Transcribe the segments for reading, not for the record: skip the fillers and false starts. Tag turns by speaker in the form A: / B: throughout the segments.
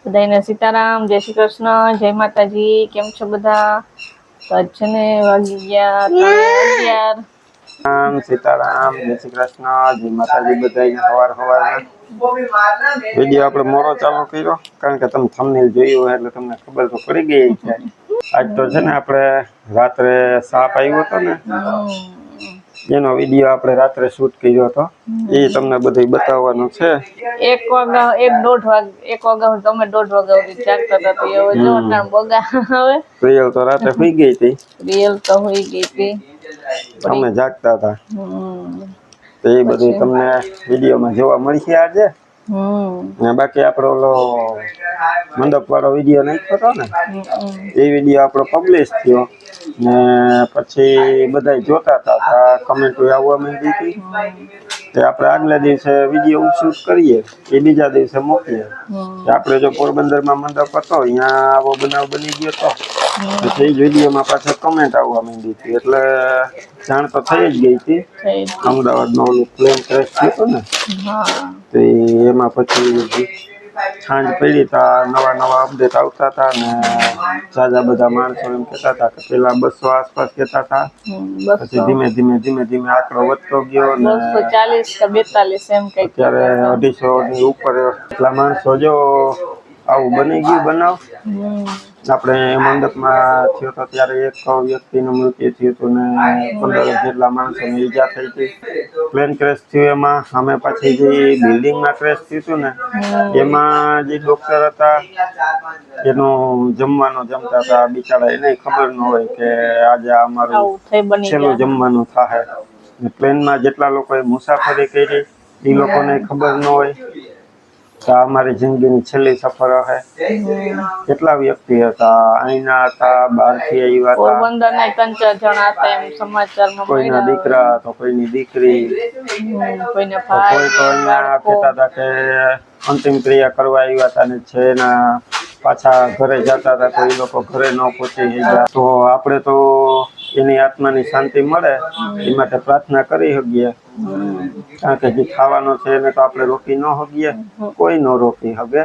A: બધાને સીતારામ, જય શ્રી કૃષ્ણ, જય માતાજી. કેમ છો બધા? તો આજ છે ને વાગી ગયા 11.
B: રામ સીતારામ, જય શ્રી કૃષ્ણ, જય માતાજી. બધાને સવાર વિડીયો આપણે મોડો ચાલુ કર્યો કારણ કે તમે થંબનેલ જોયું હોય એટલે તમને ખબર તો પડી ગઈ છે. આજ તો છે ને આપણે રાત્રે સાપ આવ્યો હતો ને એનો વિડીયો આપણે રાત્રે શૂટ કર્યો હતો. એ તમને બધું બતાવવાનું છે.
A: 1 વાગ્યા 1:30 તમે 1:30 વાગ્યા સુધી જાગતા હતા. તો હવે જો ટાણ બગા હવે
B: પ્રિયલ તો રાતે સુઈ ગઈ હતી.
A: રિયલ તો હોઈ ગઈ હતી.
B: અમે જાગતા હતા. તો એ બધું તમને વિડીયોમાં જોવા મળશે આજે. બાકી આપણો ઓલો મંડપ વાળો વિડીયો નાખ્યો હતો ને એ વિડીયો આપણો પબ્લિશ થયો ને પછી બધા જોતા હતા. કમેન્ટો આવવા માંડી હતી તે આપણે આગલા દિવસે વિડીયો શૂટ કરીએ એ બીજા દિવસે મૂકીએ. આપણે જો પોરબંદરમાં મંડપ હતો અહીંયા આવો બનાવ બની ગયો હતો પછી જ વિડીયોમાં પાછળ કમેન્ટ આવવા માંડી હતી એટલે જાણ તો થઈ જ ગઈ હતી. અમદાવાદનો ઓલું પ્લેન ક્રેશ થયો હતો ને તો એમાં પછી સાંજ પડી તા નવા અપડેટ આવતા હતા ને જાજા બધા માણસો એમ કહેતા હતા કે પેલા 200 આસપાસ કહેતા હતા. પછી ધીમે આંકડો વધતો ગયો ને
A: 240 કે 42 એમ કઈક
B: અત્યારે 250 ની ઉપર એટલા માણસો જો આવું બની ગયું બનાવ. આપણે મંડપમાં થયો તો ત્યારે એક વ્યક્તિનું મૃત્યુ થયું હતું ને 15 જેટલા માણસોને ઈજા થઈ હતી. પ્લેન ક્રેશ થયું એમાં અમે પાછી જે બિલ્ડિંગમાં ક્રેશ થયું હતું ને એમાં જે ડોક્ટર હતા એનું જમવાનું જમતા હતા બિચારા એને ખબર ન હોય કે આજે અમારું છેલ્લું જમવાનું થાય. પ્લેનમાં જેટલા લોકોએ મુસાફરી કરી એ લોકોને ખબર ન હોય કે અમારી જિંદગીની છેલ્લી સફર હશે. કેટલા વ્યક્તિ હતા અહીંના હતા, બહારથી આવ્યા હતા.
A: પોરબંદરના 3-4 જણા હતા એમ સમાચારમાં.
B: કોઈના દીકરા તો કોઈની દીકરી,
A: કોઈને
B: કોઈ તો અહીંયા કહેતા હતા કે અંતિમ ક્રિયા કરવા આવ્યા હતા ને છે એના પાછા ઘરે જતા હતા તો એ લોકો ઘરે ન પહોંચી ગયા. તો આપણે તો એની આત્માની શાંતિ મળે એ માટે પ્રાર્થના કરી શકીએ કારણ કે જે ખાવાનો છે એને તો આપણે રોકી ન શકીએ, કોઈ ન રોકી શકે.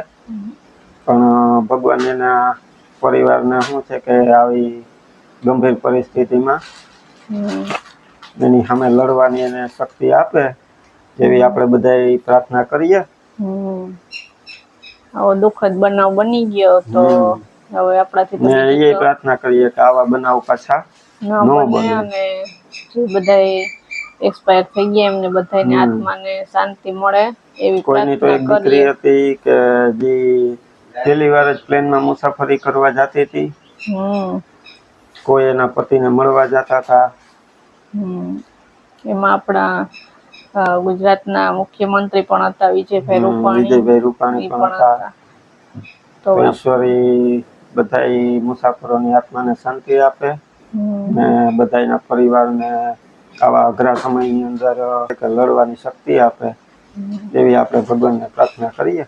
B: પણ ભગવાન એના પરિવારને શું છે કે આવી ગંભીર પરિસ્થિતિમાં એની સામે લડવાની એને શક્તિ આપે એવી આપણે બધા પ્રાર્થના કરીએ.
A: આવો દુઃખદ બનાવ બની ગયો તો હવે આપણાથી
B: એ પ્રાર્થના કરીએ કે આવા બનાવ પાછા ન બને
A: અને જે બધા એક્સપાયર થઈ ગયા એમને બધાની આત્માને શાંતિ મળે એવી
B: કોઈની તો એક દીકરી હતી કે જે પહેલી વાર જ પ્લેનમાં મુસાફરી કરવા જતી હતી. કોઈ એના પતિને મળવા જતા હતા.
A: એમાં આપણા ગુજરાતના મુખ્યમંત્રી પણ હતા વિજયભાઈ રૂપાણી પણ હતા.
B: તો ઈશ્વરી બધા મુસાફરોની આત્માને શાંતિ આપે ને બધાના પરિવારને આવા અઘરા સમયની અંદર લડવાની શક્તિ આપે એવી આપણે ભગવાનને પ્રાર્થના કરીએ.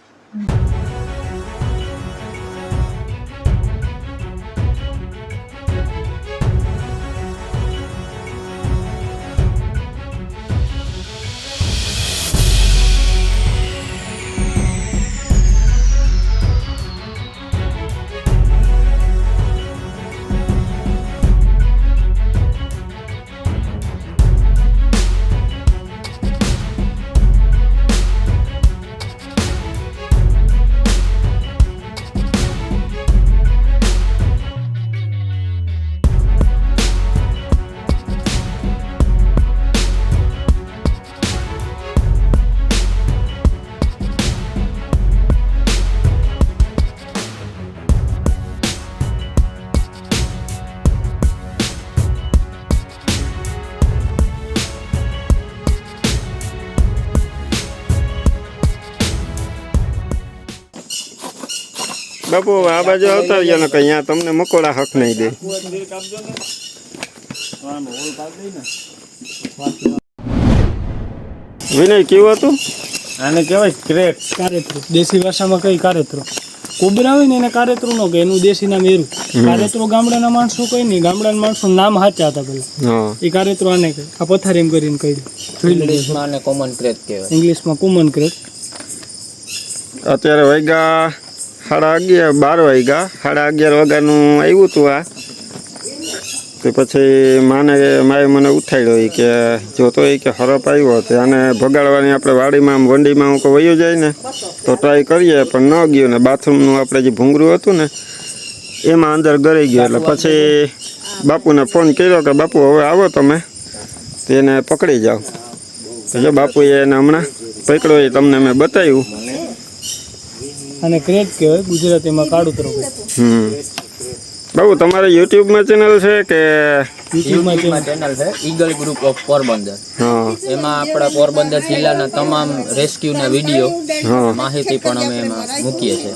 B: બાપુ આ બાજુ આવતા રહ્યો ને કઈ અહીંયા તમને મકોડા હક નહીં દે. વિનય કેવું હતું?
C: આને કહેવાય ક્રેક, કારેતરું. દેશી ભાષામાં કઈ કારેતરું. કોબરા હોય ને એને કારેતરું નો કે એનું દેશી નામ એરું. કારેતરું ગામડાના માણસો કઈ નહીં, ગામડાના માણસો નામ સાચા હતા પેલા. એ કારેતરું આને કહે. આ પથારી એમ કરીને કહી
D: ઇંગ્લિશમાં કોમન ક્રેક કહેવાય.
C: ઇંગ્લિશમાં કોમન ક્રેક.
B: અત્યારે વાગ્યા 11:30 12 વાગ્યા 11:30 વાગ્યાનું આવ્યું હતું આ તો પછી માએ મને ઉઠાડ્યો ઈ કે જો તો ઈ કે હરપ આવ્યો તો આને ભગાડવાની આપણે વાડીમાં આમ વંડીમાં હું કોઈ વયો જાય ને તો ટ્રાય કરીએ પણ ન ગયો ને બાથરૂમનું આપણે જે ભૂંગરું હતું ને એમાં અંદર ગળી ગયો એટલે પછી બાપુને ફોન કર્યો કે બાપુ હવે આવો તમે તો એને પકડી જાઓ તો જો બાપુએ એને હમણાં પકડ્યો એ તમને મેં બતાવ્યું
C: અને ક્રેક કહેવાય ગુજરાતીમાં કાળુતરો
B: બાબુ તમારે યુટ્યુબમાં ચેનલ છે કે
D: યુટ્યુબમાં ચેનલ છે ઈગલ ગ્રુપ ઓફ પોરબંદર. એમાં આપણા પોરબંદર જિલ્લાના તમામ રેસ્ક્યુના વિડીયો માહિતી પણ અમે એમાં મૂકીએ છીએ.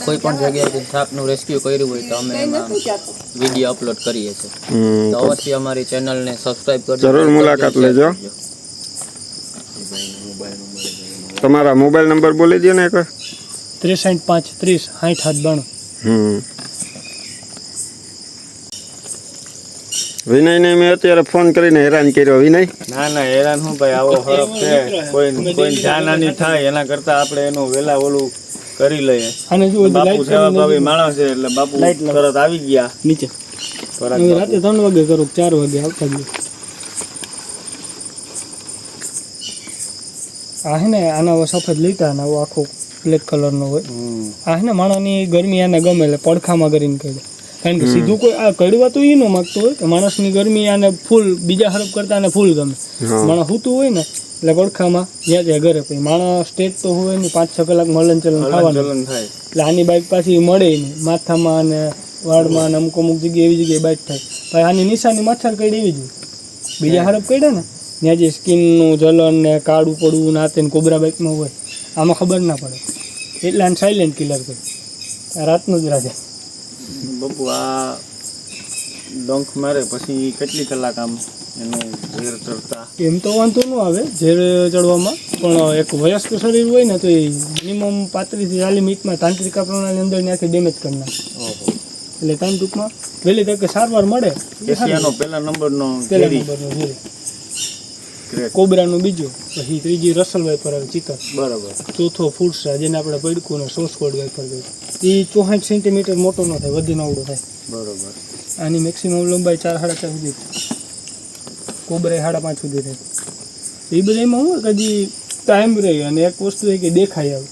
D: કોઈ પણ જગ્યાએથી સાપનું રેસ્ક્યુ કર્યું હોય તો અમે એમાં વિડીયો અપલોડ કરીએ છીએ. તો અવશ્ય અમારી ચેનલને સબસ્ક્રાઇબ કરજો,
B: જરૂર મુલાકાત લેજો. તમારા મોબાઈલ નંબર બોલી દો ને એક
C: 63 5 30 60 92.
B: વિનયને મેં અત્યારે ફોન કરીને હેરાન કર્યો. વિનય
E: ના હેરાન હું ભાઈ, આવો હરફ છે કોઈ જાનહાની થાય એના કરતા આપણે એનું વેલા ઓલું કરી લઈએ.
C: અને જો
E: બાપુ સેવાભાવી માણસ છે એટલે બાપુ તરત આવી ગયા
C: નીચે. રાતે 3 વાગે કરું 4 વાગે આવતા ગયો. આ હે ને આના સફેદ લીટા ને આખો બ્લેક કલરનો હોય. આ હે ને માણસની ગરમી આને ગમે એટલે પડખામાં કરીને કહે. કારણ કે સીધું કોઈ આ કડવા તો ઈ ન માગતો હોય કે માણસની ગરમી આને ફૂલ બીજા હરફ કરતા આને ફૂલ ગમે. માણસ સૂતું હોય ને એટલે પડખામાં જ્યાં ત્યાં ઘરે પછી માણસ સ્ટેજ તો હોય ને 5-6 કલાક હલન ચલન થવાનું થાય એટલે આની બાઇક પાછી મળે નહીં. માથામાં અને વાળમાં ને અમુક જગ્યાએ એવી જગ્યાએ બાઇક થાય. પછી આની નિશાની મચ્છર કઈ એવી જ હોય. બીજા હરફ કડે ને ત્યાં જે સ્કિનનું જલન ને કાળું પડવું ના તે કોબરા બાઇકમાં હોય આમાં ખબર ના પડે એટલે આને સાયલેન્ટ કિલર કરે. રાતનું જ રાજા
E: બાપુ આ ડંખ મારે પછી કેટલી કલાક આમ એનું ઝેર ચડતા?
C: એમ તો વાંધો ન આવે ઝેર ચડવામાં, પણ એક વયસ્ક શરીર હોય ને તો એ મિનિમમ 35 થી 40 મિનિટમાં તાંત્રિકા પ્રણાલી અંદર ત્યાંથી ડેમેજ કરી નાખે. એટલે ટાઈમ ટૂંકમાં વહેલી તકે સારવાર મળે.
E: એશિયાનો પહેલા નંબરનો
C: ઝેર કોબરાનું બીજું, પછી ત્રીજી રસલ વાઇપર આવે ચિકન, બરાબર. ચોથો ફૂડસા જેને આપણે પડકું ને સોસકોડ વાઇપર કહીએ. એ 64 સેન્ટીમીટર મોટો ન થાય, વધી નવડો થાય, બરાબર. આની મેક્સિમમ લંબાઈ 4-4.5 સુધી કોબરા 5.5 સુધી થાય. એ બધામાં હું કદી ટાઈમ રહે અને એક વસ્તુ એ કે દેખાય આવે.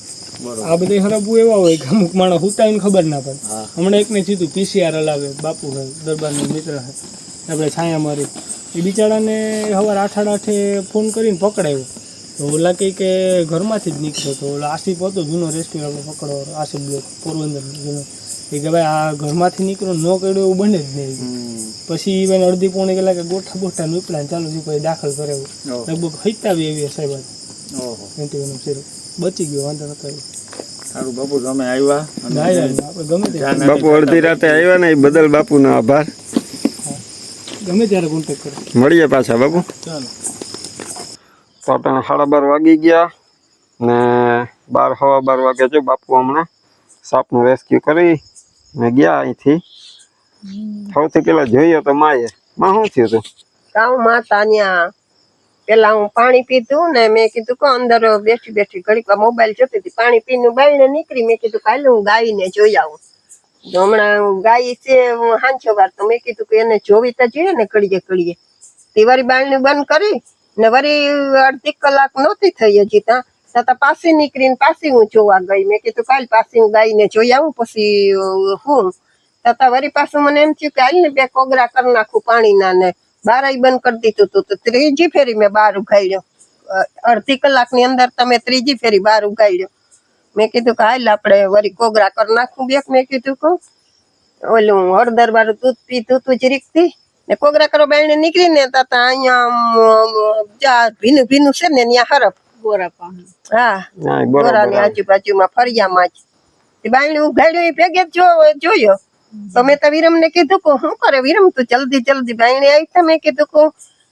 C: આ બધા હરાબુ એવા હોય કે અમુક માણસ હુતાઈને ખબર ના પડે. હમણાં એકને સીધું PCR હલાવે, બાપુ હોય દરબારનો મિત્ર હોય, આપણે છાયા મારી. એ બિચારાને સવારે 8-8 ફોન કરીને પકડાયો તો ઓલા કહે કે ઘરમાંથી જ નીકળ્યો તો ઓલા આસિફ હતો જૂનો રેસ્ક્યુ આપણે પકડવાનો, આસિફ બ્લોક પોરબંદર જૂનો. એ કે ભાઈ આ ઘરમાંથી નીકળો ન કર્યો એવું બને જ નહીં. પછી એને અડધી પોણી કલાકે ગોઠા નીકળ્યા ચાલુ થયું, પછી દાખલ કરાવ્યું. લગભગ 87 એવી સાહેબ એન્ટીવેનમ સિરપ બચી ગયો, વાંધો નતો.
E: સારું બાપુ તમે આવ્યા,
C: આપણે ગમે તે
B: બાપુ અડધી રાતે આવ્યા ને એ બદલ બાપુનો આભાર.
C: ગમે ત્યારે કોન્ટેક્ટ કરો.
B: મળીએ પાછા બાપુ.
C: ચાલો.
B: તો આપણે 12:30 વાગી ગયા ને 12-12 વાગે જો બાપુ હમણાં સાપનું રેસ્ક્યુ કરી ને ગયા અહીંથી. સૌથી પેલા જોઈએ તો માં શું થયું હતું?
F: કાઉ માતા ન્યા પેલા હું પાણી પીધું ને મેં કીધું કે અંદર બેઠી ઘડીક મોબાઈલ જોતી હતી. પાણી પીને બાઈને નીકળી, મેં કીધું કાલે હું ગાયને જોઈ આવું. હમણાં ગાય છે હાંચો વાર તો મેં કીધું કે એને જોવી તો જોઈએ ને ઘડીએ. તે વળી બાયણું બંધ કરી ને વળી અડધી કલાક નહોતી થઈ હજી ત્યાં પાછી નીકળીને પાછી હું જોવા ગઈ. મેં કીધું કાલ પાછી હું ગાયને જોઈ આવું પછી હું તથા વળી પાછું મને એમ થયું કે હાલ ને 2 કોગરા કરી નાખું પાણીના ને બારાઈ બંધ કરી દીધું હતું. તો ત્રીજી ફેરી મેં બહાર ઉગાડ્યો. અડધી કલાકની અંદર તમે ત્રીજી ફેરી બહાર ઉગાડ્યો. મેં કીધું કે હાલ આપણે વળી કોગરા કરી નાખું 2. મેં કીધું કે ઓલું હળદર વાળું દૂધ પીધું તું જરીકથી ને કોગરા કરો બાયણે નીકળી ને તા અહીંયા ભીનું છે ને ત્યાં હરફ ગોરા. હા, ગોરાની આજુબાજુમાં ફરિયામાં જ બાયણે ઉઘાડ્યો. એ ભેગે જોયો તો મેં તો વિરમ ને કીધું કે શું કરે વિરમ તું જલ્દી બાયણે આવી છે. મેં કીધું કે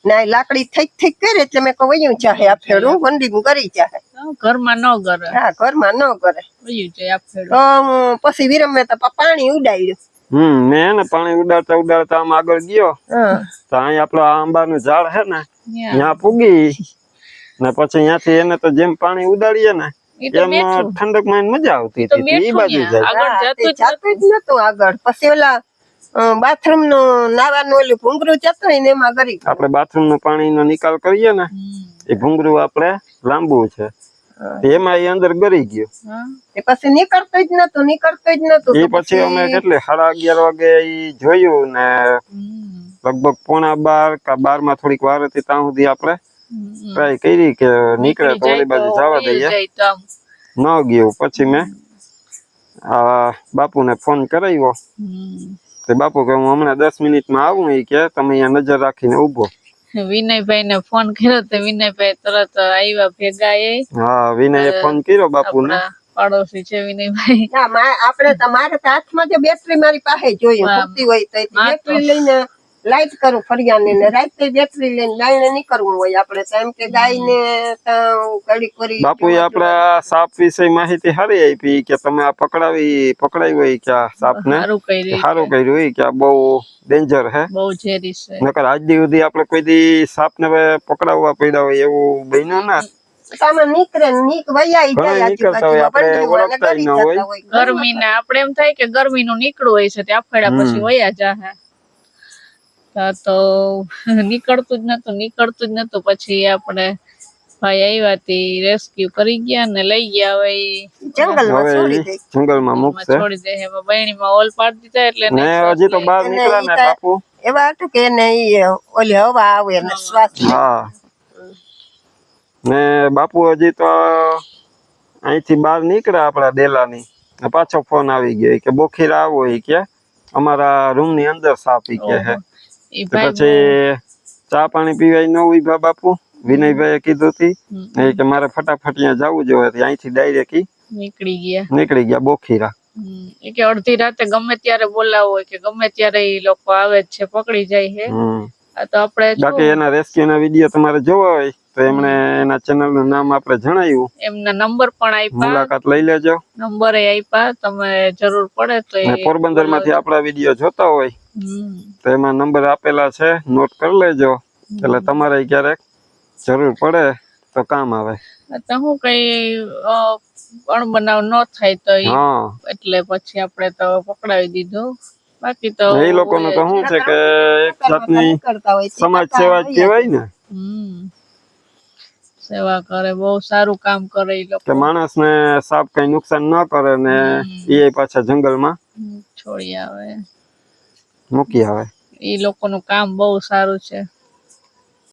F: ના લાકડી થઈ કરે એટલે મેં કહું વયું ચાહે આ ફેરું વંડી કરી ચાહે,
A: ઘરમાં ન કરે.
F: હા, ઘરમાં ન કરે. તો પછી વિરમ મેં તો પાણી ઉડાડ્યું.
B: મેં ને પાણી ઉડાડતા આમ આગળ ગયો તો અહીં આપડે આંબાનું ઝાડ છે ને ત્યાં પૂગી ને પછી ત્યાંથી એને તો જેમ પાણી ઉડાડીએ ને
A: ઈ તો
B: એમ
A: બેઠું.
B: ઠંડક માં મજા આવતી
A: તો
B: હતી ઈ
A: બેઠું
B: બાજુ
A: ન્યા.
B: જાય
A: આગળ
F: તે
A: જાતું જ
F: જાતું જ નતું આગળ પછી ઓલા બાથરૂમ નું નાવાનું ઓલું ભૂંગરું જતું હોય ને એમાં ગરી ગયું.
B: આપણે બાથરૂમ નું પાણી નો નિકાલ કરીએ ને એ ભૂંગરું આપણે લાંબુ છે એમાં એ અંદર ગરી ગયું
A: હા.
F: એ પછી નીકળતું જ નતું
B: એ
F: તો
B: પછી અમે કેટલે 11:30 વાગે ઈ જોયું ને લગભગ 11:45 કે 12 માં થોડીક વાર હતી ત્યાં સુધી આપણે ટ્રાય કરી કે નીકળે તો ઓલી બાજુ જવા દઈએ
A: જાય તો આમ.
B: ન ગયું પછી મેં બાપુને ફોન કરાવ્યો તે બાપુ કે હું હમણાં 10 મિનિટમાં આવું એ કે તમે અહીંયા નજર રાખીને ઊભો
A: વિનયભાઈ ને ફોન કર્યો તો વિનયભાઈ તરત આવ્યા ભેગા એ
B: હા વિનયે ફોન કર્યો બાપુને
A: આપણા પાડોશી છે વિનયભાઈ.
F: ના આપણે તમારે તો હાથમાં જે બેટરી મારી પાસે જોઈએ ખૂટતી હોય તો બેટરી લઈને લાઈટ કરું ફરિયાને ને રાતે બેટરી લઈને ગાયને નીકળવું હોય આપણે તો એમ કે ગાયને ઘડી કરી
B: બાપુએ આપણા સાપ વિશે માહિતી સારી આપી કે તમે આ પકડાવી હોય કે આ સાપને સારું કર્યું હોય કે આ બહુ ડેન્જર હે
A: બહુ ઝેરી છે.
B: નકર આજ દી સુધી આપણે કોઈ દી સાપને પકડાવવા પડ્યા હોય એવું બન્યું ના
F: આમાં નીકળે વૈયાઈ જાય
B: નીકળતા હોય આપણે ઓળખતા ન હોય
A: ગરમી ને આપણે એમ થાય કે ગરમી નું નીકળવું હોય છે તે આફેડા પછી વયા જાહે તો નીકળતું જ નતું પછી આપણે ભાઈ આવ્યા તી રેસ્ક્યુ કરી ગયા ને લઈ ગયા હવે
B: જંગલમાં મૂકશે
A: છોડી દે એમાં બહેણીમાં ઓલ પાડી દીધા એટલે
B: ને હજી તો બહાર નીકળ્યા ને બાપુ
F: એવા હતું કે એને ઓલી હવા આવે ને શ્વાસ
B: હા ને બાપુ હજી તો અહીંથી બહાર નીકળ્યા આપણા ડેલાની પાછો ફોન આવી ગયો કે બોખીરા આવો કે અમારા રૂમ ની અંદર સાપ કે હે પછી ચા પાણી પીવાય ન હોય બાપુ વિનયભાઈ કીધું હતી કે મારે ફટાફટ ત્યાં જવું જોઈએ અહીંથી ડાયરેક્ટ નીકળી ગયા બોખીરા
A: કે અડધી રાતે ગમે ત્યારે બોલાવો હોય કે ગમે ત્યારે એ લોકો આવે જ છે પકડી જાય છે આ તો આપણે
B: બાકી એના રેસ્ક્યુ ના વિડીયો તમારે જોવા હોય તો એમણે એના ચેનલ નું નામ આપણે જણાવ્યું
A: એમના નંબર પણ આપ્યા
B: મુલાકાત લઈ લેજો
A: નંબર આપ્યા તમે જરૂર પડે તો
B: પોરબંદર માંથી આપણા વિડીયો જોતા હોય તો એમાં નંબર આપેલા છે નોટ કરી લેજો એટલે તમારે ક્યારેક જરૂર પડે તો કામ આવે
A: તો હું કઈ અણબનાવ ન થાય તો એટલે પછી આપણે તો પકડાવી દીધું બાકી તો
B: એ લોકોનું તો શું છે કે એક જાતની સમાજ સેવા જ કહેવાય ને
A: સેવા કરે બહુ સારું કામ કરે એ લોકો
B: કે માણસને સાપ કઈ નુકસાન ન કરે ને એ પાછા જંગલમાં
A: છોડી આવે
B: મૂકી આવે
A: એ લોકોનું કામ બહુ સારું છે